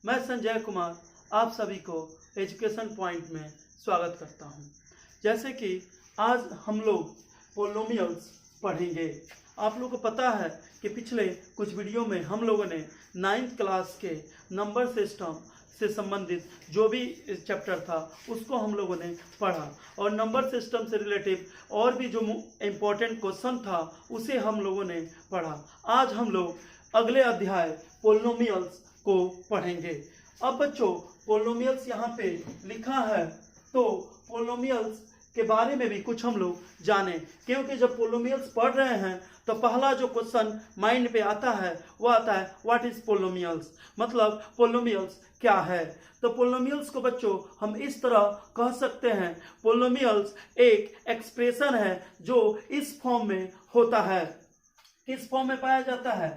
मैं संजय कुमार आप सभी को एजुकेशन पॉइंट में स्वागत करता हूं। जैसे कि आज हम लोग पोलोमियल्स पढ़ेंगे। आप लोगों को पता है कि पिछले कुछ वीडियो में हम लोगों ने 9th क्लास के नंबर सिस्टम से संबंधित जो भी चैप्टर था उसको हम लोगों ने पढ़ा और नंबर सिस्टम से रिलेटिव और भी जो इम्पोर्टेंट क्वेश्चन था उसे हम लोगों ने पढ़ा। आज हम लोग अगले अध्याय पोलोमियल्स को पढ़ेंगे। अब बच्चों पोलोमियल्स यहाँ पे लिखा है तो पोलोमियल्स के बारे में भी कुछ हम लोग जाने, क्योंकि जब पोलोमियल्स पढ़ रहे हैं तो पहला जो क्वेश्चन माइंड पे आता है वो आता है व्हाट इज पोलोमियल्स, मतलब पोलोमियल्स क्या है। तो पोलोमियल्स को बच्चों हम इस तरह कह सकते हैं, पोलोमियल्स एक एक्सप्रेशन है जो इस फॉर्म में होता है। किस फॉर्म में पाया जाता है?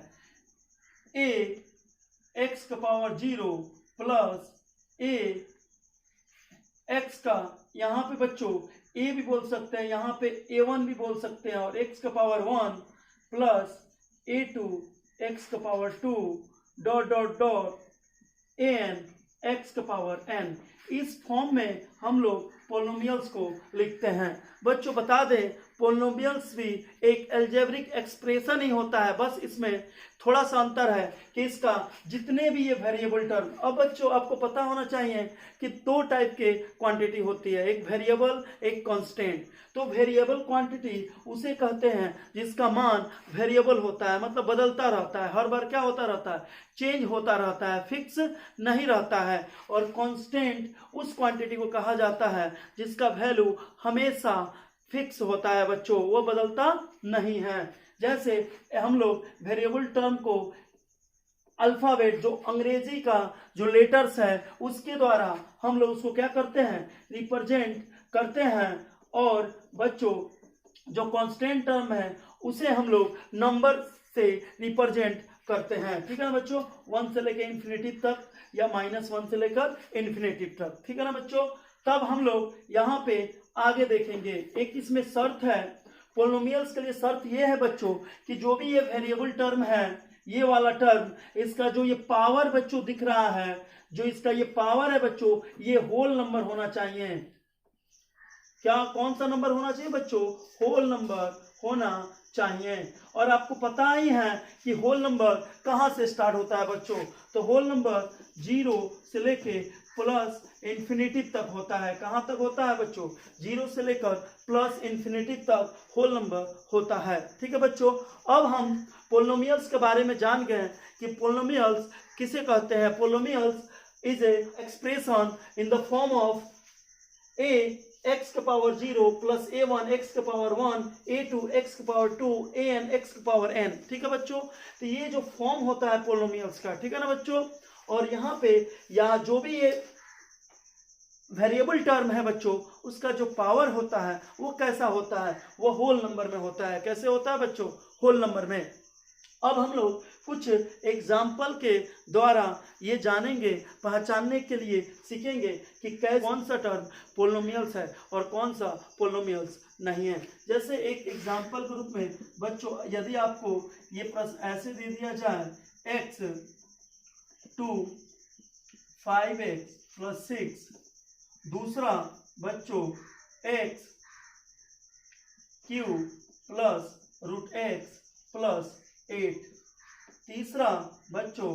a x का पावर 0 प्लस a x का, यहाँ पे बच्चों a भी बोल सकते हैं, यहाँ पे a1 भी बोल सकते हैं, और x का पावर 1 प्लस a2 x का power 2 dot dot dot an x का पावर n। इस फॉर्म में हम लोग पोलोमियल्स को लिखते हैं। बच्चों बता दें पोलोमियल्स भी एक अलजेब्रिक एक्सप्रेशन ही होता है, बस इसमें थोड़ा सा अंतर है कि इसका जितने भी ये वेरिएबल टर्म, अब बच्चों आपको पता होना चाहिए कि दो टाइप के क्वांटिटी होती है, एक वेरिएबल एक कांस्टेंट। तो वेरिएबल क्वांटिटी उसे कहते हैं जिसका मान वेरिएबल होता है, मतलब बदलता रहता है, हर बार क्या होता रहता है, चेंज होता रहता है, फिक्स नहीं रहता है। और कांस्टेंट उस क्वांटिटी को कहा जाता है जिसका वैल्यू हमेशा फिक्स होता है बच्चों, वो बदलता नहीं है। जैसे हम लोग वेरिएबल टर्म को अल्फाबेट, जो अंग्रेजी का जो लेटर्स है उसके द्वारा हम लोग उसको क्या करते हैं, रिप्रेजेंट करते हैं। और बच्चों जो कांस्टेंट टर्म है उसे हम लोग नंबर से रिप्रेजेंट करते हैं, ठीक है ना बच्चों, 1 से लेकर इन्फिनिटी तक या -1 से लेकर इन्फिनिटी तक, ठीक है ना बच्चों। तब हम लोग यहाँ पे आगे देखेंगे, एक इसमें शर्त है पोलोमियल्स के लिए। शर्त ये है बच्चों कि जो भी ये वेरिएबल टर्म है, ये वाला टर्म, इसका जो ये पावर बच्चों दिख रहा है, जो इसका ये पावर है बच्चों, ये होल नंबर होना चाहिए। क्या कौन सा नंबर होना चाहिए बच्चों? होल नंबर होना चाहिए। और आपको पता ही है कि होल नंबर कहाँ से स्टार्ट होता है बच्चों, तो होल नंबर 0 से लेके प्लस इन्फिनिटी तक होता है। कहाँ तक होता है बच्चों? 0 से लेकर प्लस इन्फिनिटी तक होल नंबर होता है, ठीक है बच्चों। अब हम पोलोमियल्स के बारे में जान गए कि पोलोमियल्स किसे कहते हैं। Polynomials is a expression in the form of a x का पावर 0 प्लस a1 x का पावर 1 a2 x का पावर 2 an x का पावर n, ठीक है बच्चों। तो ये जो फॉर्म होता है पोलोमियल्स का, ठीक है ना बच्चों। और यहाँ पे यहाँ जो भी ये वेरिएबल टर्म है बच्चों, उसका जो पावर होता है वो कैसा होता है, वो होल नंबर में होता है। कैसे होता है बच्चों? होल नंबर में। अब हम लोग कुछ एग्जाम्पल के द्वारा ये जानेंगे, पहचानने के लिए सीखेंगे कि कौन सा टर्म पोलोमियल्स है और कौन सा पोलोमियल्स नहीं है। जैसे एक एग्जाम्पल के रूप में बच्चों यदि आपको ये प्रश्न ऐसे दे दिया जाए, x 2 5x प्लस 6, दूसरा बच्चों x cube plus √x plus 8, तीसरा बच्चों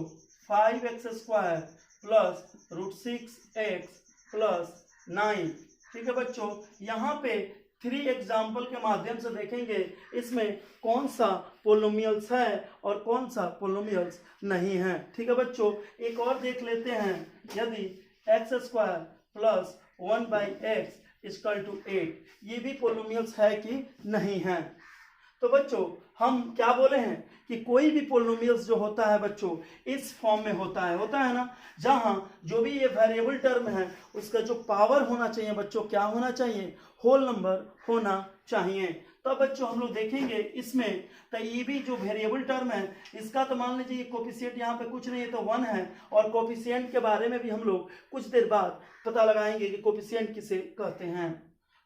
5x square plus √6x plus 9, ठीक है बच्चों। यहाँ पे 3 एग्जाम्पल के माध्यम से देखेंगे इसमें कौन सा पोलोमियल्स है और कौन सा पोलोमियल्स नहीं है, ठीक है बच्चों। एक और देख लेते हैं, यदि x स्क्वायर प्लस 1/x = 8, ये भी पोलोमियल्स है कि नहीं है। तो बच्चों हम क्या बोले हैं कि कोई भी पोलोमियल्स जो होता है बच्चों इस फॉर्म में होता है ना, जहां जो भी ये वेरिएबल टर्म है उसका जो पावर होना चाहिए बच्चों, क्या होना चाहिए, होल नंबर होना चाहिए। तो बच्चों हम लोग देखेंगे इसमें, तो ये भी जो वेरिएबल टर्म है इसका तो मान लीजिए कोफिशिएंट यहाँ पे कुछ नहीं है तो 1 है, और कोफिशिएंट के बारे में भी हम लोग कुछ देर बाद पता लगाएंगे कि कोफिशिएंट किसे कहते हैं।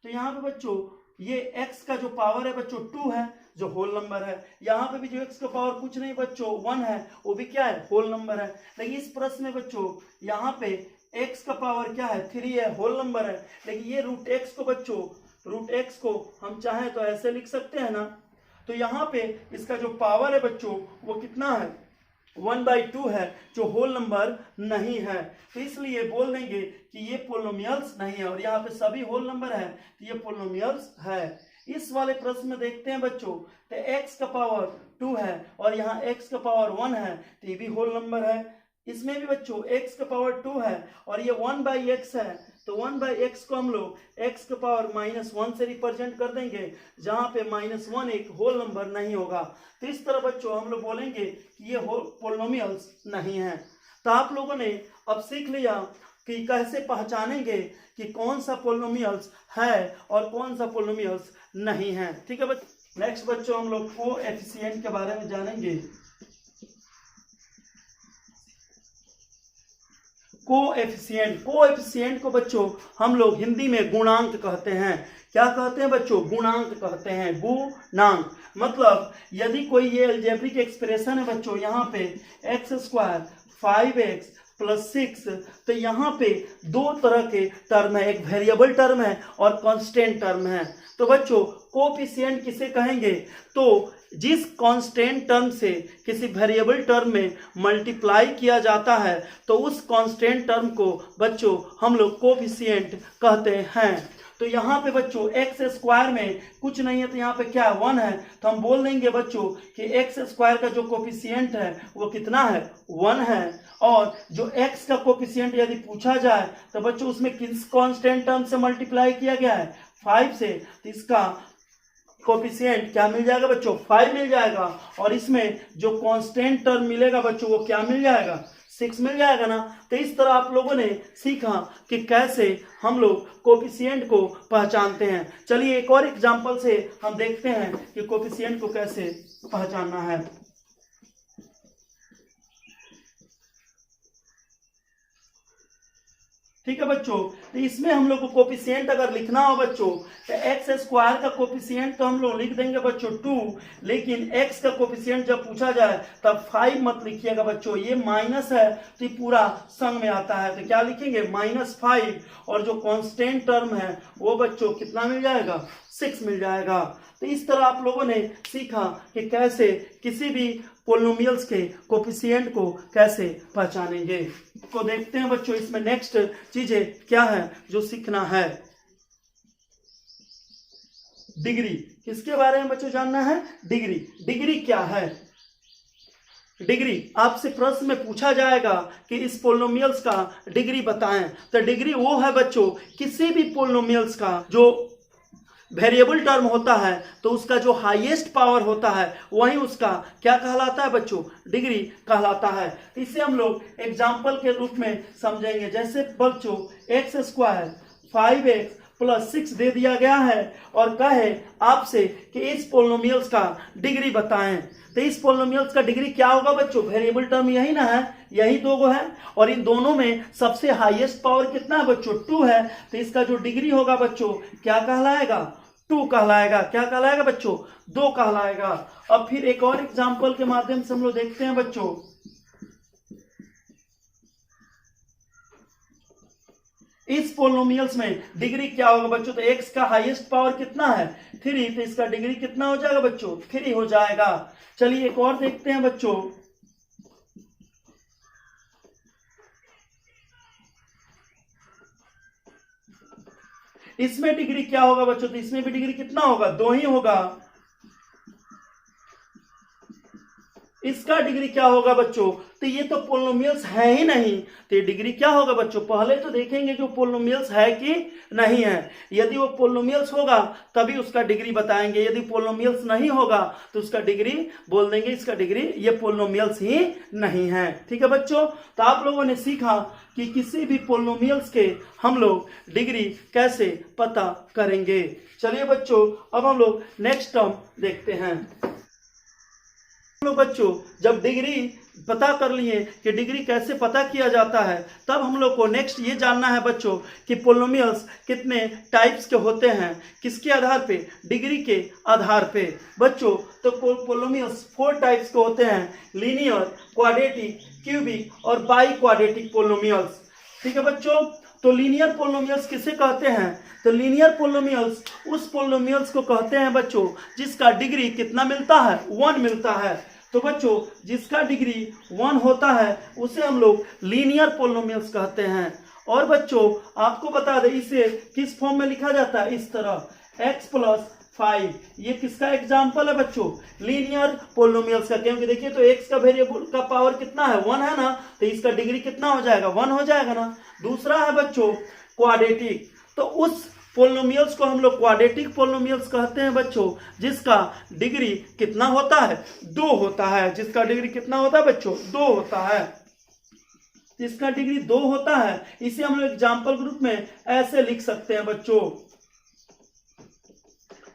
तो यहाँ पे बच्चों ये x का जो पावर है बच्चों 2 है, जो होल नंबर है। यहाँ पे भी जो x का पावर कुछ नहीं बच्चों 1 है, वो भी क्या है, होल नंबर है। लेकिन इस प्रश्न में बच्चों यहाँ पे x का पावर क्या है, 3 है, होल नंबर है। लेकिन ये रूट x को बच्चों, रूट x को हम चाहें तो ऐसे लिख सकते हैं ना। तो यहाँ पे इसका जो पावर है बच्चों वो कितना है, 1/2 है, जो होल नंबर नहीं है। तो इसलिए बोल देंगे कि ये पोलिनोमियल्स नहीं है। और यहाँ पे सभी होल नंबर है तो ये पोलिनोमियल्स है। इस वाले प्रश्न में देखते हैं बच्चों, तो x का पावर 2 है और यहाँ x का पावर 1 है, तो ये भी होल नंबर है। इसमें भी बच्चों x का पावर 2 है और ये 1/x है, तो 1/x को हम लोग x का पावर -1 से रिप्रेजेंट कर देंगे, जहां पे -1 एक होल नंबर नहीं होगा। तो इस तरह बच्चों हम लोग बोलेंगे कि ये पोलिनोमियल्स नहीं है। तो आप लोगों ने अब सीख लिया कि कैसे पहचानेंगे कि कौन सा पोलिनोमियल्स है और कौन सा पोलिनोमियल्स नहीं है। ठीक है बच्चों, नेक्स्ट बच्चों हम लोग कोएफिशिएंट के बारे में जानेंगे। कोएफिशिएंट को बच्चों हम लोग हिंदी में गुणांक कहते हैं। क्या कहते हैं बच्चों, गुणांक कहते हैं, गुणांक। मतलब यदि कोई ये अलजेब्रिक एक्सप्रेशन है बच्चों, यहाँ पे x² 5x + 6, तो यहाँ पे दो तरह के टर्म है, एक वेरिएबल टर्म है और कांस्टेंट टर्म है। तो बच्चों कोएफिशिएंट किसे कहेंगे, तो जिस कांस्टेंट टर्म से किसी वेरिएबल टर्म में मल्टीप्लाई किया जाता है तो उस कांस्टेंट टर्म को बच्चों हम लोग कोएफिशिएंट कहते हैं। तो यहाँ पे बच्चों x² में कुछ नहीं है, तो यहाँ पे क्या 1 है, तो हम बोल देंगे बच्चों कि x² का जो कोएफिशिएंट है वो कितना है, 1 है। और जो x का कोएफिशिएंट यदि पूछा जाए तो बच्चों उसमें किस कांस्टेंट टर्म से मल्टीप्लाई किया गया है, 5 से, तो इसका कोएफिशिएंट क्या मिल जाएगा बच्चों, 5 मिल जाएगा। और इसमें जो कांस्टेंट टर्म मिलेगा बच्चों वो क्या मिल जाएगा, 6 मिल जाएगा ना। तो इस तरह आप लोगों ने सीखा कि कैसे हम लोग कोएफिशिएंट को पहचानते हैं। चलिए एक और एग्जांपल से हम देखते हैं कि कोएफिशिएंट को कैसे पहचानना है। ठीक है बच्चों, तो इसमें हम लोग को कोएफिशिएंट अगर लिखना हो बच्चों, तो x² का कोएफिशिएंट तो हम लोग लिख देंगे बच्चों 2, लेकिन x का कोएफिशिएंट जब पूछा जाए तब 5 मत लिखिएगा बच्चों, ये माइनस है तो ये पूरा संग में आता है, तो क्या लिखेंगे -5। और जो कांस्टेंट टर्म है वो बच्चों कितना मिल जाएगा, 6 मिल जाएगा। तो इस तरह आप लोगों ने सीखा कि कैसे किसी भी पोलिनोमियल्स के कोएफिशिएंट को कैसे पहचानेंगे। को देखते हैं बच्चों, इसमें नेक्स्ट चीजें क्या है जो सीखना है। डिग्री, किसके बारे में बच्चों जानना है, डिग्री। डिग्री क्या है, डिग्री आपसे प्रश्न में पूछा जाएगा कि इस पोलिनोमियल्स का डिग्री बताएं, तो डिग्री वो है बच्चों किसी भी पोलिनोमियल्स का जो वेरिएबल टर्म होता है तो उसका जो हाईएस्ट पावर होता है वही उसका क्या कहलाता है बच्चों, डिग्री कहलाता है। इसे हम लोग एग्जाम्पल के रूप में समझेंगे। जैसे बच्चों x² 5x + 6 दे दिया गया है और कहे आपसे कि इस पोलिनोमियल्स का डिग्री बताएं, तो इस पोलिनोमियल्स का डिग्री क्या होगा बच्चों, वेरिएबल टर्म यही ना है, यही दो गो है और इन दोनों में सबसे हाईएस्ट पावर कितना है बच्चों, 2 है। तो इसका जो डिग्री होगा बच्चों क्या कहलाएगा, 2 कहलाएगा। क्या कहलाएगा बच्चों, 2 कहलाएगा। अब फिर एक और एग्जांपल के माध्यम से हम लोग देखते हैं बच्चों। इस पोलिनोमियल्स में डिग्री क्या होगा बच्चों, तो x का हाईएस्ट पावर कितना है, 3, तो इसका डिग्री कितना हो जाएगा बच्चों, 3 हो जाएगा। चलिए एक और देखते हैं बच्चों। इसमें डिग्री क्या होगा बच्चों, तो इसमें भी डिग्री कितना होगा, 2 ही होगा। इसका डिग्री क्या होगा बच्चों, तो ये तो पोलिनोमियल्स है ही नहीं, तो ये डिग्री क्या होगा बच्चों, पहले तो देखेंगे कि वो पोलिनोमियल्स है कि नहीं है। यदि वो पोलिनोमियल्स होगा तभी उसका डिग्री बताएंगे, यदि पोलिनोमियल्स नहीं होगा तो उसका डिग्री बोल देंगे इसका डिग्री ये पोलिनोमियल्स ही नहीं है। ठीक है बच्चों, तो आप लोगों ने सीखा कि किसी भी पोलिनोमियल्स के हम लोग डिग्री कैसे पता करेंगे। चलिए बच्चों अब हम लोग नेक्स्ट टर्म देखते हैं। लोग बच्चों जब डिग्री पता कर लिए कि डिग्री कैसे पता किया जाता है, तब हम लोग को नेक्स्ट ये जानना है बच्चों कि पोलिनोमियल्स कितने टाइप्स के होते हैं, किसके आधार पे, डिग्री के आधार पे बच्चों। तो पोलिनोमियल्स 4 टाइप्स के होते हैं, लीनियर, क्वाड्रेटिक, क्यूबिक और बाई क्वाड्रेटिक पोलिनोमियल्स। ठीक है बच्चों। तो लीनियर पोलिनोमियल्स किसे कहते हैं? तो लीनियर पोलिनोमियल्स उस पोलिनोमियल्स को कहते हैं बच्चों जिसका डिग्री कितना मिलता है, 1 मिलता है। तो बच्चों जिसका डिग्री 1 होता है उसे हम लोग लीनियर पोलिनोमियल्स कहते हैं। और बच्चों आपको बता दें इसे किस फॉर्म में लिखा जाता है, इस तरह x + 5। ये किसका एग्जाम्पल है बच्चों? लीनियर पोलिनोमियल्स का। क्योंकि देखिए तो x का वेरिएबल का पावर कितना है, 1 है ना, तो इसका डिग्री कितना हो जाएगा, 1 हो जाएगा ना। दूसरा है बच्चों क्वाड्रेटिक। तो उस पोलिनोमियल्स को हम लोग क्वाड्रेटिक पोलिनोमियल्स कहते हैं बच्चों जिसका डिग्री कितना होता है, 2 होता है। जिसका डिग्री कितना होता है बच्चों, 2 होता है। जिसका डिग्री 2 होता है इसे हम लोग एग्जाम्पल ग्रुप में ऐसे लिख सकते हैं बच्चों।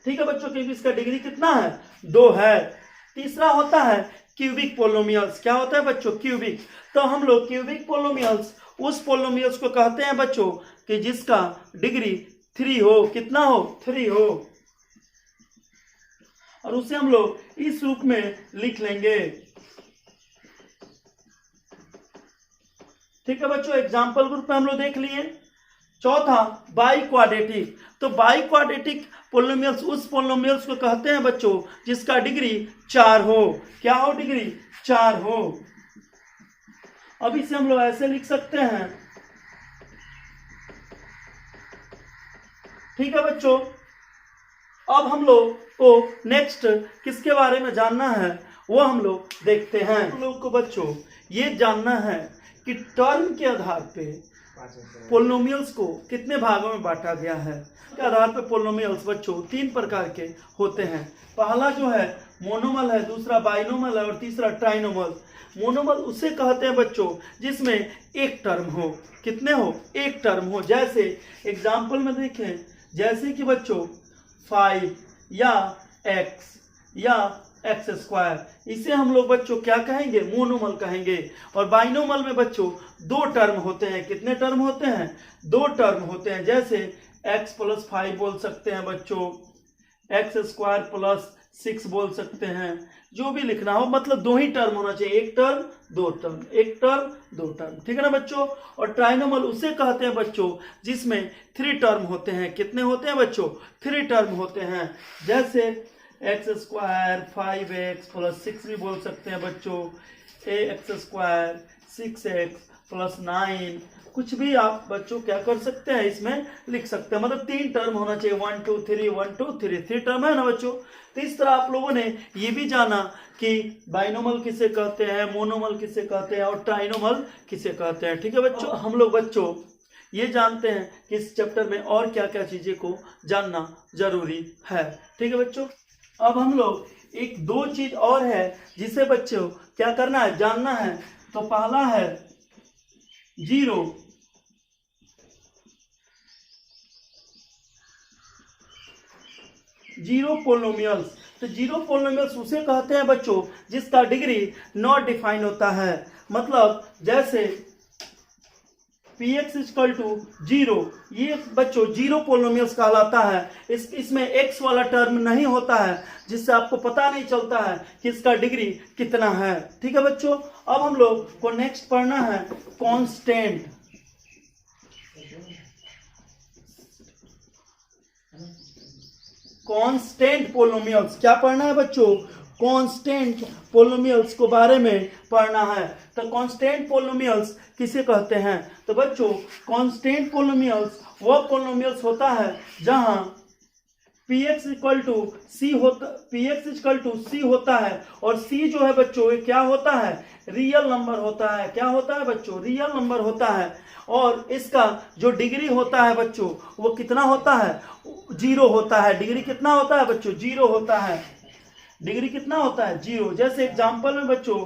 ठीक है बच्चों, क्योंकि इसका डिग्री कितना है, 2 है। तीसरा होता है क्यूबिक पोलिनोमियल्स। क्या होता है बच्चों, क्यूबिक। तो हम लोग क्यूबिक पोलिनोमियल्स उस पोलिनोमियल्स को कहते हैं बच्चों कि जिसका डिग्री 3 हो। कितना हो, 3 हो। और उसे हम लोग इस रूप में लिख लेंगे। ठीक है बच्चों, एग्जाम्पल ग्रुप में हम लोग देख लिए। चौथा बाई क्वाड्रेटिक। तो बाई क्वाड्रेटिक पोलिनोमियल्स उस पोलिनोमियल्स को कहते हैं बच्चों जिसका डिग्री 4 हो। क्या हो, डिग्री 4 हो। अब इसे हम लोग ऐसे लिख सकते हैं। ठीक है बच्चों, अब हम लोग को नेक्स्ट किसके बारे में जानना है वो हम लोग देखते हैं। हम लोग को बच्चों ये जानना है कि टर्म के आधार पे पोलिनोमियल्स को कितने भागों में बांटा गया है। के आधार पे पोलिनोमियल्स बच्चों 3 प्रकार के होते हैं। पहला जो है मोनोमल है, दूसरा बाइनोमल है और तीसरा ट्राइनोमल। मोनोमल उसे कहते हैं बच्चों जिसमें एक टर्म हो। कितने हो, एक टर्म हो। जैसे एग्जाम्पल में देखें, जैसे कि बच्चों 5 या x या x², इसे हम लोग बच्चों क्या कहेंगे, मोनोमल कहेंगे। और बाइनोमल में बच्चों 2 टर्म होते हैं। कितने टर्म होते हैं, 2 टर्म होते हैं। जैसे x + 5 बोल सकते हैं बच्चों, x² + 6 बोल सकते हैं। जो भी लिखना हो, मतलब 2 ही टर्म होना चाहिए, एक टर्म 2 टर्म, एक टर्म 2 टर्म। ठीक है ना बच्चों। और ट्राइनोमल उसे कहते हैं बच्चों जिसमें 3 टर्म होते हैं। कितने होते हैं बच्चों, 3 टर्म होते हैं। जैसे x² 5x + 6 भी बोल सकते हैं बच्चों, ax² 6x + 9, कुछ भी आप बच्चों क्या कर सकते हैं, इसमें लिख सकते हैं। मतलब 3 टर्म होना चाहिए, 1 2 3 1 2 3, 3 टर्म है ना बच्चों। तो इस तरह आप लोगों ने ये भी जाना कि बाइनोमल किसे कहते हैं, मोनोमल किसे कहते हैं और ट्राइनोमल किसे कहते हैं। ठीक है बच्चों, हम लोग बच्चों ये जानते हैं कि इस चैप्टर में और क्या क्या चीजें को जानना जरूरी है। ठीक है बच्चों, अब हम लोग एक 2 चीज और है जिसे बच्चों क्या करना है, जानना है। तो पहला है जीरो पोलिनोमियल्स। तो जीरो पोलिनोमियल्स उसे कहते हैं बच्चों जिसका डिग्री नॉट डिफाइन होता है। मतलब जैसे px = 0, ये बच्चों जीरो पोलिनोमियल्स कहलाता है। इसमें x वाला टर्म नहीं होता है, जिससे आपको पता नहीं चलता है कि इसका डिग्री कितना है। ठीक है बच्चों, अब हम लोग को नेक्स्ट पढ़ना है कांस्टेंट। Constant polynomials. क्या पढ़ना है बच्चों, कांस्टेंट पोलिनोमियल्स को बारे में पढ़ना है। तो कांस्टेंट पोलिनोमियल्स किसे कहते हैं? तो बच्चों कांस्टेंट पोलिनोमियल्स वो पोलिनोमियल्स होता है जहां px = c होता है। और c जो है बच्चों ये क्या होता है, रियल नंबर होता है। क्या होता है बच्चों, रियल नंबर होता है। और इसका जो डिग्री होता है बच्चों वो कितना होता है, 0 होता है। डिग्री कितना होता है बच्चों, 0 होता है। डिग्री कितना होता है, 0। जैसे एग्जांपल में बच्चों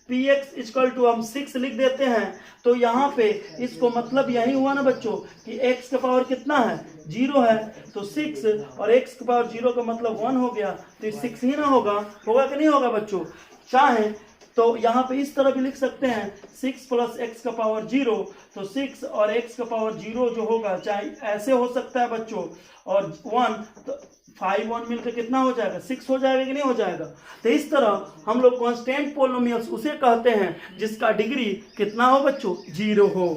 px = हम 6 लिख देते हैं, तो यहाँ पे इसको मतलब यही हुआ ना बच्चों कि x का पावर कितना है, 0 है। तो 6 और x का पावर 0 का मतलब 1 हो गया, तो 6 ही ना होगा कि नहीं होगा बच्चों। चाहें तो यहाँ पे इस तरह भी लिख सकते हैं 6 + x का पावर 0, तो 6 और x का पावर 0 जो होगा, चाहे ऐसे हो सकता है बच्चों, और 1 तो 5 1 मिलकर कितना हो जाएगा, 6 हो जाएगा कि नहीं हो जाएगा। तो इस तरह हम लोग कांस्टेंट पोलिनोमियल्स उसे कहते हैं जिसका डिग्री कितना हो बच्चों, 0 हो।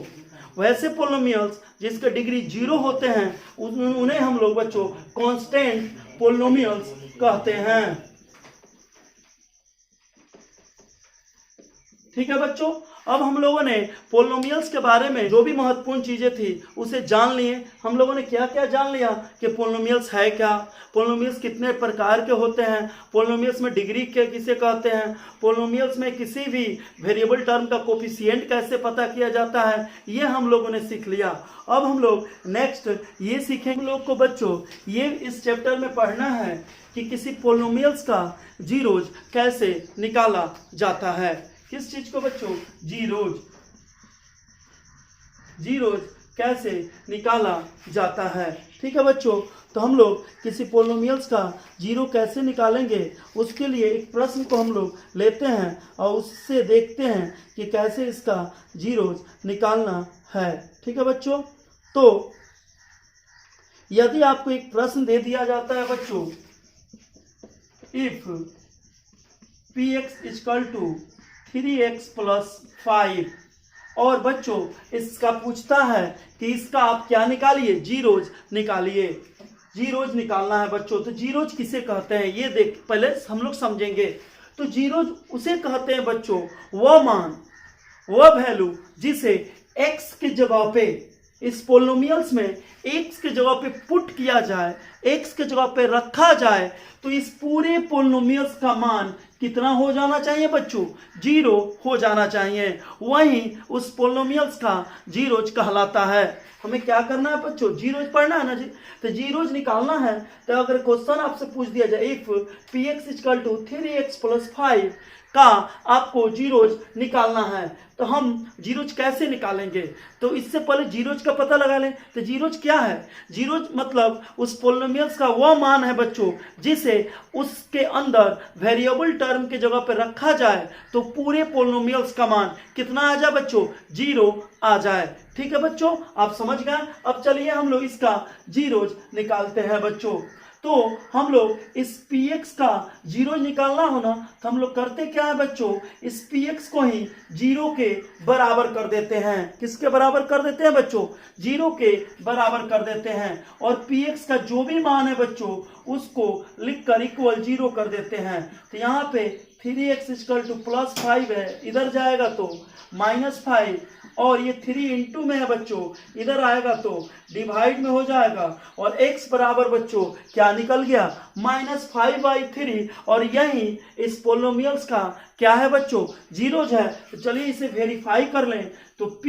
वैसे पोलिनोमियल्स जिसका डिग्री 0 होते हैं उन्हें हम लोग बच्चों कांस्टेंट पोलिनोमियल्स कहते हैं। ठीक है बच्चों, अब हम लोगों ने पोलिनोमियल्स के बारे में जो भी महत्वपूर्ण चीजें थी उसे जान लिए। हम लोगों ने क्या क्या जान लिया कि पोलिनोमियल्स है क्या, पोलिनोमियल्स कितने प्रकार के होते हैं, पोलिनोमियल्स में डिग्री के किसे कहते हैं, पोलिनोमियल्स में किसी भी वेरिएबल टर्म का कोफिशिएंट कैसे पता किया जाता है, ये हम लोगों ने सीख लिया। अब हम लोग नेक्स्ट ये सीखेंगे। हम लोग को बच्चों ये इस चैप्टर में पढ़ना है कि किसी पोलिनोमियल्स का जीरोज कैसे निकाला जाता है। किस चीज को बच्चों, जीरोज कैसे निकाला जाता है। ठीक है बच्चों, तो हम लोग किसी पोलिनोमियल्स का जीरो कैसे निकालेंगे उसके लिए एक प्रश्न को हम लोग लेते हैं और उससे देखते हैं कि कैसे इसका जीरोज निकालना है। ठीक है बच्चों, तो यदि आपको एक प्रश्न दे दिया जाता है बच्चों, इफ px = 3x + 5, और बच्चों इसका पूछता है कि इसका आप क्या निकालिए, जीरोज निकालिए। जीरोज निकालना है बच्चों, तो जीरोज किसे कहते हैं ये देख पहले हम लोग समझेंगे। तो जीरोज उसे कहते हैं बच्चों वह मान, वह वैल्यू जिसे x की जगह पे, इस पोलिनोमियल्स में x के जगह पे पुट किया जाए, x के जगह पे रखा जाए, तो इस पूरे पोलिनोमियल्स का मान कितना हो जाना चाहिए बच्चों, 0 हो जाना चाहिए। वहीं उस पोलिनोमियल्स का जीरोज कहलाता है। हमें क्या करना है बच्चों, जीरोज पढ़ना है ना जी, तो जीरोज निकालना है। तो अगर क्वेश्चन आपसे पूछ दिया जाए इफ px = 3x + 5 का आपको जीरोज निकालना है, तो हम जीरोज कैसे निकालेंगे। तो इससे पहले जीरोज का पता लगा लें। तो जीरोज क्या है, जीरोज मतलब उस पोलिनोमियल्स का वह मान है बच्चों जिसे उसके अंदर वेरिएबल टर्म के जगह पर रखा जाए तो पूरे पोलिनोमियल्स का मान कितना आ जाए बच्चों, 0 आ जाए। ठीक है बच्चों, आप समझ गए। अब चलिए हम लोग इसका जीरोज निकालते हैं बच्चों। तो हम लोग इस px का जीरो निकालना होना, तो हम लोग करते क्या है बच्चों, इस px को ही 0 के बराबर कर देते हैं। किसके बराबर कर देते हैं बच्चों, 0 के बराबर कर देते हैं। और px का जो भी मान है बच्चों उसको लिखकर इक्वल 0 कर देते हैं। तो यहाँ पे 3x = +5 है, इधर जाएगा तो -5, और ये 3 इंटू में है बच्चों, इधर आएगा तो डिवाइड में हो जाएगा, और x बराबर बच्चों क्या निकल गया, -5/3। और यही इस पोलिनोमियल्स का क्या है बच्चों, जीरोज है। तो चलिए इसे वेरीफाई कर लें। तो p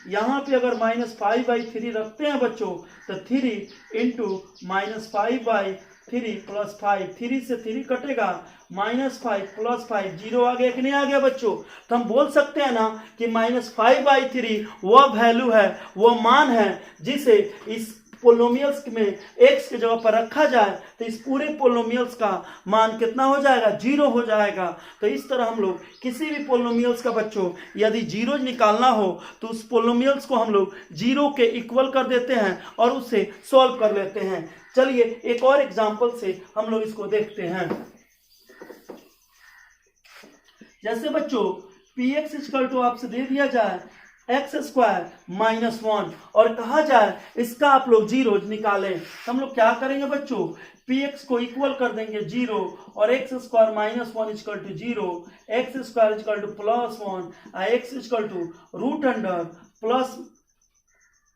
यहाँ पे अगर -5/3 रखते हैं बच्चों, तो 3 इंटू -5/3 + 5, 3 से 3 कटेगा, -5 + 5, 0 आ गया कि नहीं आ गया बच्चों। तो हम बोल सकते हैं ना कि -5/3 वह वैल्यू है, वह मान है जिसे इस पोलिनोमियल्स में x की जगह पर रखा जाए तो इस पूरे पोलिनोमियल्स का मान कितना हो जाएगा, 0 हो जाएगा। तो इस तरह हम लोग किसी भी पोलिनोमियल्स का बच्चों यदि जीरोज निकालना हो तो उस पोलिनोमियल्स को हम लोग 0 के इक्वल कर देते हैं और उसे सॉल्व कर लेते हैं। चलिए एक और एग्जांपल से हम लोग इसको देखते हैं। जैसे बच्चों px = आपसे दे दिया जाए x² - 1 और कहा जाए इसका आप लोग जीरोज निकालें, तो हम लोग क्या करेंगे बच्चों, px को इक्वल कर देंगे 0 और x² - 1 = 0, x² = +1, x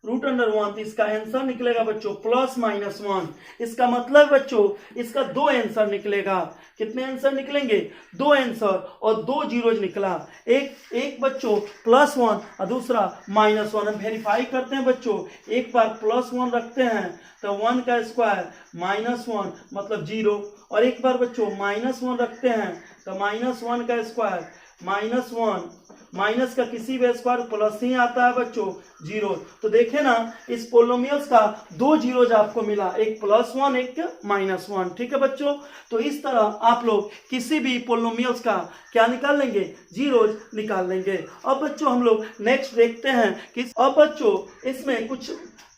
√1, तो इसका आंसर निकलेगा बच्चों +-1। इसका मतलब बच्चों इसका 2 आंसर निकलेगा। कितने आंसर निकलेंगे, 2 आंसर, और 2 जीरोज निकला। एक बच्चों +1 और दूसरा -1। हम वेरीफाई करते हैं बच्चों, एक बार +1 रखते हैं तो 1 का स्क्वायर -1 मतलब 0, और एक बार बच्चों -1 रखते हैं तो -1 का स्क्वायर -1, माइनस का किसी भी स्क्वायर प्लस ही आता है बच्चों, 0। तो देखे ना, इस पोलोमियल्स का 2 जीरोज आपको मिला, एक +1 एक -1। ठीक है बच्चों, तो इस तरह आप लोग किसी भी पोलोमियल्स का क्या निकाल लेंगे, जीरोज निकाल लेंगे। अब बच्चों हम लोग नेक्स्ट देखते हैं कि अब बच्चों इसमें कुछ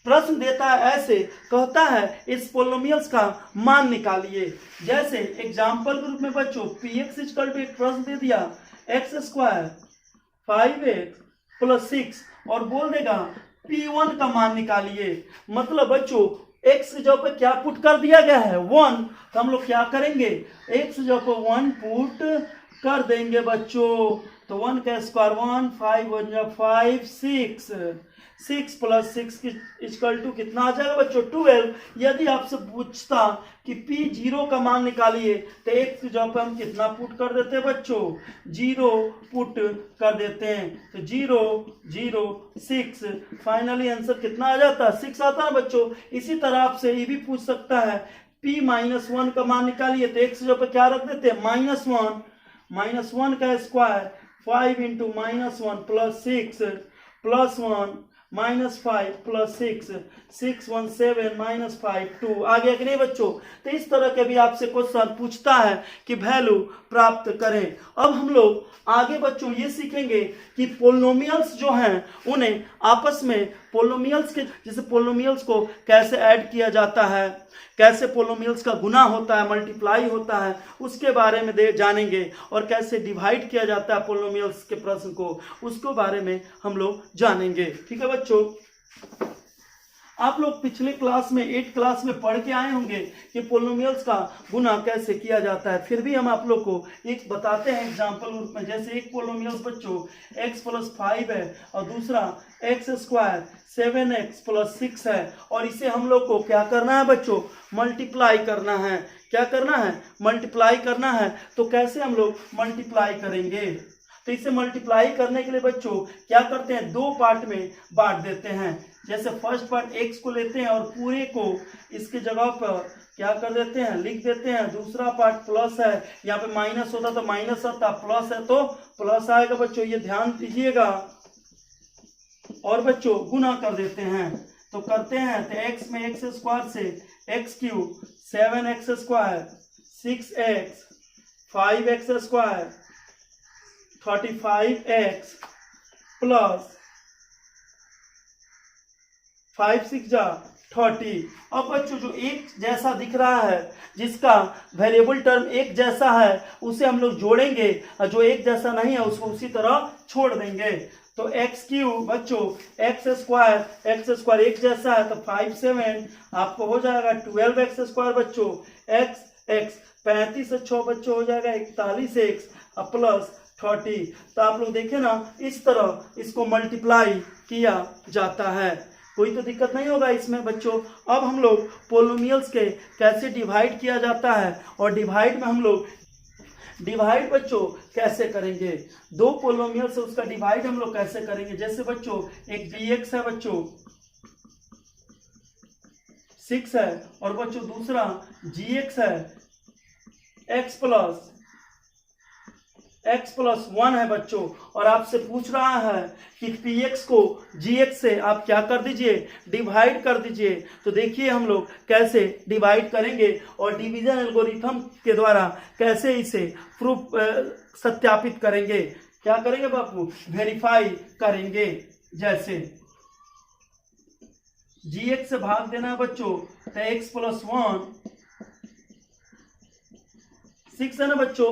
प्रश्न देता है, ऐसे कहता है इस पोलोमियल्स का मान निकालिए। जैसे एग्जाम्पल के रूप में बच्चों px एक प्रश्न दे दिया, x² 5x + 6 और बोल देगा p1 का मान निकालिए। मतलब बच्चों x की जगह पर क्या पुट कर दिया गया है, 1। तो हम लोग क्या करेंगे, x की जगह पर 1 पुट कर देंगे बच्चों। तो 1 का स्क्वायर 1, 5 1 जा 5, 6 + 6 = कितना आ जाएगा बच्चों, 12। यदि आपसे पूछता कि p0 का मान निकालिए तो x की जगह पर हम कितना पुट कर देते हैं बच्चों, 0 पुट कर देते हैं। तो 0 0 6, फाइनली आंसर कितना आ जाता है, 6 आता है बच्चों। इसी तरह आपसे ये भी पूछ सकता है p-1 का मान निकालिए, तो x की जगह पर क्या रख देते हैं, -1, -1 का स्क्वायर 5 × -1 + 6 + 1 -5 + 6 6 1 7 -5 2 आ गया कि नहीं बच्चों। तो इस तरह के भी आपसे क्वेश्चन पूछता है कि वैल्यू प्राप्त करें। अब हम लोग आगे बच्चों ये सीखेंगे कि पोलिनोमियल्स जो हैं उन्हें आपस में पोलिनोमियल्स के जैसे पोलिनोमियल्स को कैसे ऐड किया जाता है, कैसे पोलिनोमियल्स का गुना होता है, मल्टीप्लाई होता है, उसके बारे में जानेंगे। और कैसे डिवाइड किया जाता है पोलिनोमियल्स के प्रश्न को, उसके बारे में हम लोग जानेंगे। ठीक है बच्चों, आप लोग पिछले क्लास में 8th क्लास में पढ़ के आए होंगे कि पोलिनोमियल्स का गुना कैसे किया जाता है। फिर भी हम आप लोग को एक बताते हैं एग्जांपल रूप में। जैसे एक पोलिनोमियल्स बच्चों x + 5 है और दूसरा x² 7x + 6 है, और इसे हम लोग को क्या करना है बच्चों, मल्टीप्लाई करना है। क्या करना है, मल्टीप्लाई करना है। तो कैसे हम लोग मल्टीप्लाई करेंगे, तो इसे मल्टीप्लाई करने के लिए बच्चों क्या करते हैं, 2 पार्ट में बांट देते हैं। जैसे फर्स्ट पार्ट x को लेते हैं और पूरे को इसकी जगह पर क्या कर देते हैं, लिख देते हैं। दूसरा पार्ट प्लस है, यहाँ पे माइनस होता तो माइनस आता, प्लस है तो प्लस आएगा बच्चों, ये ध्यान दीजिएगा। और बच्चों गुना कर देते हैं, तो करते हैं तो x में x² से x³ 7x² 6x 5x² 35x plus 5 6 जा 30। अब बच्चों जो एक जैसा दिख रहा है, जिसका वेरिएबल टर्म एक जैसा है, उसे हम लोग जोड़ेंगे, और जो एक जैसा नहीं है उसको उसी तरह छोड़ देंगे। तो x³ बच्चों x² एक जैसा है, तो 5 7 आपको हो जाएगा 12x² बच्चों, x 35 से 6 बच्चों हो जाएगा 41x प्लस 30। तो आप लोग देखें ना, इस तरह इसको मल्टीप्लाई किया जाता है। कोई तो दिक्कत नहीं होगा इसमें बच्चों। अब हम लोग पोलिनोमियल्स के कैसे डिवाइड किया जाता है, और डिवाइड में हम लोग डिवाइड बच्चों कैसे करेंगे, 2 पोलिनोमियल से उसका डिवाइड हम लोग कैसे करेंगे। जैसे बच्चों एक dx है बच्चों 6 है, और बच्चों दूसरा gx है x + 1 है बच्चों। और आपसे पूछ रहा है कि px को gx से आप क्या कर दीजिए, डिवाइड कर दीजिए। तो देखिए हम लोग कैसे डिवाइड करेंगे, और डिवीजन एल्गोरिथम के द्वारा कैसे इसे प्रूफ सत्यापित करेंगे। क्या करेंगे बापू, वेरीफाई करेंगे। जैसे gx से भाग देना है बच्चों, तो x + 1 6 है ना बच्चों।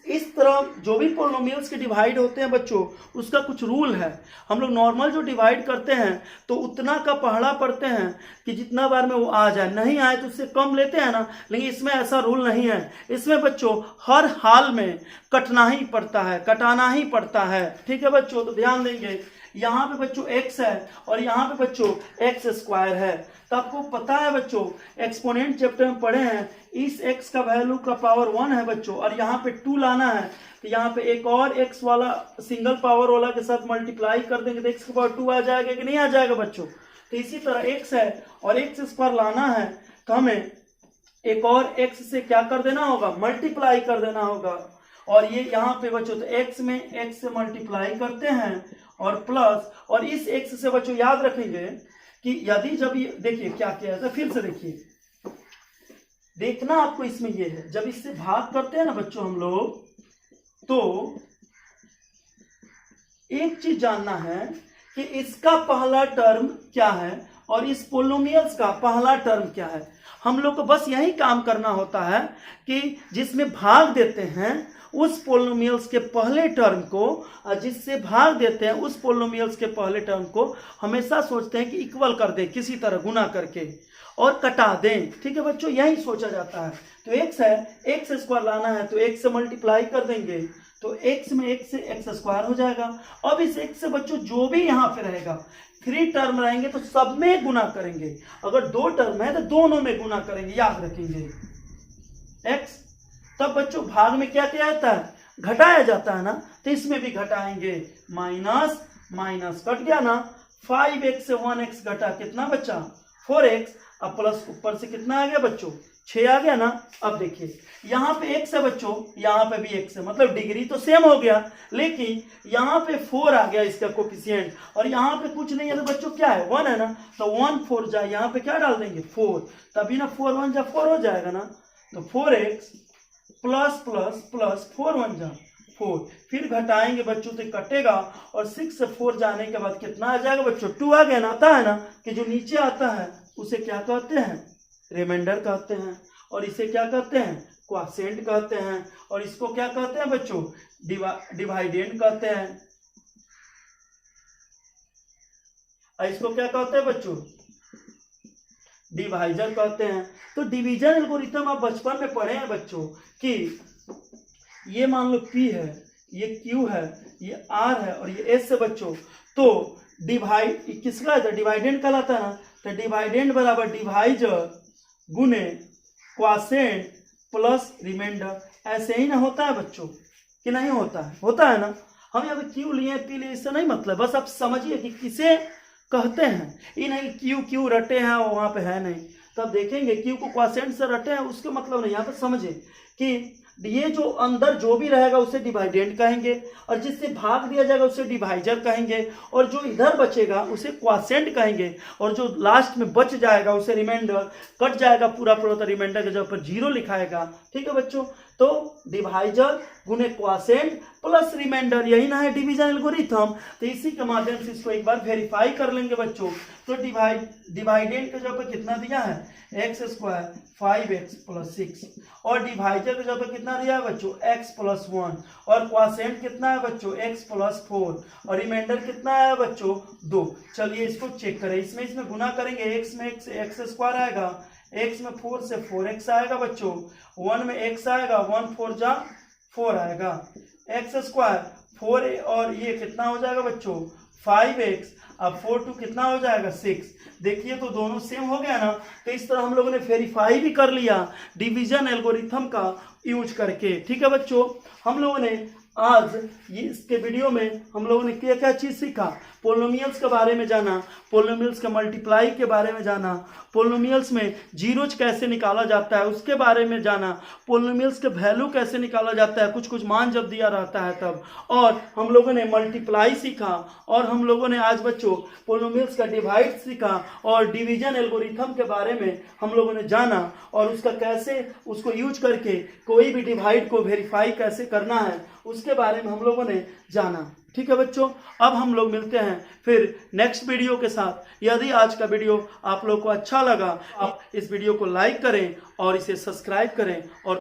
इस तरह जो भी पोलिनोमियल्स के डिवाइड होते हैं बच्चों, उसका कुछ रूल है। हम लोग नॉर्मल जो डिवाइड करते हैं तो उतना का पहाड़ा पढ़ते हैं कि जितना बार में वो आ जाए, नहीं आए तो उससे कम लेते हैं ना। लेकिन इसमें ऐसा रूल नहीं है। इसमें बच्चों हर हाल में कटना ही पड़ता है, कटाना ही पड़ता है। ठीक है बच्चों, तो ध्यान देंगे। यहाँ पे बच्चों x है और यहाँ पे बच्चों x² है। तो आपको पता है बच्चों, एक्सपोनेंट चैप्टर में पढ़े हैं, इस x का वैल्यू का पावर 1 है बच्चों, और यहाँ पे 2 लाना है। तो यहाँ पे एक और x वाला सिंगल पावर वाला के साथ मल्टीप्लाई कर देंगे तो x की पावर 2 आ जाएगा कि नहीं आ जाएगा बच्चों। तो इसी तरह x है और x² लाना है, तो हमें एक और x से क्या कर देना होगा, मल्टीप्लाई कर देना होगा। और ये यहाँ पे बच्चों तो x में x से मल्टीप्लाई करते हैं और प्लस, और इस x से बच्चों याद रखेंगे कि यदि जब ये देखिए क्या किया जाता है, फिर से देखिए, देखना आपको इसमें ये है, जब इससे भाग करते हैं ना बच्चों हम लोग, तो एक चीज जानना है कि इसका पहला टर्म क्या है और इस पोलिनोमियल्स का पहला टर्म क्या है। हम लोग को बस यही काम करना होता है कि जिसमें भाग देते हैं उस पोलिनोमियल्स के पहले टर्म को, और जिससे भाग देते हैं उस पोलिनोमियल्स के पहले टर्म को हमेशा सोचते हैं कि इक्वल कर दें, किसी तरह गुना करके और कटा दें। ठीक है बच्चों, यही सोचा जाता है। तो x है, एक्स स्क्वायर लाना है तो x से मल्टीप्लाई कर देंगे, तो x में x से एक्स स्क्वायर हो जाएगा। अब इस x से बच्चों जो भी यहाँ पे रहेगा, 3 टर्म रहेंगे तो सब में गुना करेंगे, अगर 2 टर्म है तो दोनों में गुना करेंगे, याद रखेंगे x। तब बच्चों भाग में क्या किया जाता है, घटाया जाता है ना, तो इसमें भी घटाएंगे, माइनस माइनस कट गया ना, 5x से 1x घटा, कितना बचा 4x, अब प्लस ऊपर से कितना आ गया बच्चों 6 आ गया ना। अब देखिए यहाँ पे x है बच्चों, यहाँ पे भी x है, मतलब डिग्री तो सेम हो गया, लेकिन यहाँ पे 4 आ गया इसका कोफिशिएंट, और यहाँ पे कुछ नहीं है तो बच्चों क्या है 1 है ना, तो 1 4 जाए, यहाँ पे क्या डाल देंगे 4, तभी ना 4 1 जा 4 हो जाएगा ना, तो 4x प्लस प्लस प्लस 4 1 जा 4, फिर घटाएंगे बच्चों तो कटेगा, और 6 से 4 जाने के बाद कितना आ जाएगा बच्चों 2 आ गया ना। आता है ना कि जो नीचे आता है उसे क्या कहते हैं, रिमाइंडर कहते हैं, और इसे क्या कहते हैं, क्वोशिएंट कहते हैं, और इसको क्या कहते हैं बच्चों, डिवाइडेंड कहते हैं, और इसको क्या कहते हैं बच्चों, डिवाइजर कहते हैं। तो डिवीजन एल्गोरिथम आप बचपन में पढ़े हैं बच्चों कि ये मान लो P है, ये Q है, ये R है और ये S है बच्चों, तो डिवाइड किसका है, डिवाइडेंड कहलाता है ना, तो डिवाइडेंड बराबर डिवाइजर गुने क्वोशिएंट प्लस रिमाइंडर। ऐसे ही ना होता है बच्चों कि नहीं होता है, होता है ना। हम यहाँ पे Q लिए P लिए, इससे नहीं मतलब, बस आप समझिए कि किसे कहते हैं, ये नहीं Q रटे हैं वहां पे है नहीं, तब देखेंगे Q को क्वोशिएंट से रटे हैं उसके मतलब नहीं, यहाँ पे समझे कि ये जो अंदर जो भी रहेगा उसे डिवाइडेंड कहेंगे, और जिससे भाग दिया जाएगा उसे डिवाइजर कहेंगे, और जो इधर बचेगा उसे क्वोशिएंट कहेंगे, और जो लास्ट में बच जाएगा उसे रिमाइंडर, कट जाएगा पूरा पूरा तो रिमाइंडर के जगह पर 0 लिखाएगा। ठीक है बच्चों, तो डिवाइजर गुने क्वोशिएंट प्लस रिमाइंडर, यही ना है डिवीजन एल्गोरिथम। तो इसी के माध्यम से इसको एक बार वेरीफाई कर लेंगे बच्चों। तो डिवाइडेंड के जगह पर कितना दिया है, एक्स स्क्वायर 5x प्लस 6, और डिवाइजर के जगह पर कितना दिया है बच्चों, x प्लस 1, और क्वोशिएंट कितना है बच्चों x प्लस 4, और रिमाइंडर कितना है बच्चों 2। चलिए इसको चेक करें, इसमें गुना करेंगे, x में x स्क्वायर आएगा, x में 4 से 4x आएगा बच्चों, 1 में x आएगा, 1 4 जा 4 आएगा, x स्क्वायर 4 और ये कितना हो जाएगा बच्चों 5x, अब 4 2 कितना हो जाएगा 6। देखिए तो दोनों सेम हो गया ना। तो इस तरह हम लोगों ने वेरीफाई भी कर लिया डिवीजन एल्गोरिथम का यूज करके। ठीक है बच्चों, हम लोगों ने आज ये इसके वीडियो में हम लोगों ने क्या क्या चीज़ सीखा, पोलिनोमियल्स के बारे में जाना, पोलिनोमियल्स के मल्टीप्लाई के बारे में जाना, पोलिनोमियल्स में जीरोज कैसे निकाला जाता है उसके बारे में जाना, पोलिनोमियल्स के वैल्यू कैसे निकाला जाता है, कुछ कुछ मान जब दिया रहता है तब, और हम लोगों ने मल्टीप्लाई सीखा, और हम लोगों ने आज बच्चों पोलिनोमियल्स का डिवाइड सीखा, और डिवीजन एल्गोरिथम के बारे में हम लोगों ने जाना, और उसका कैसे उसको यूज करके कोई भी डिवाइड को वेरीफाई कैसे करना है उसके बारे में हम लोगों ने जाना। ठीक है बच्चों, अब हम लोग मिलते हैं फिर नेक्स्ट वीडियो के साथ। यदि आज का वीडियो आप लोग को अच्छा लगा, आप इस वीडियो को लाइक करें और इसे सब्सक्राइब करें और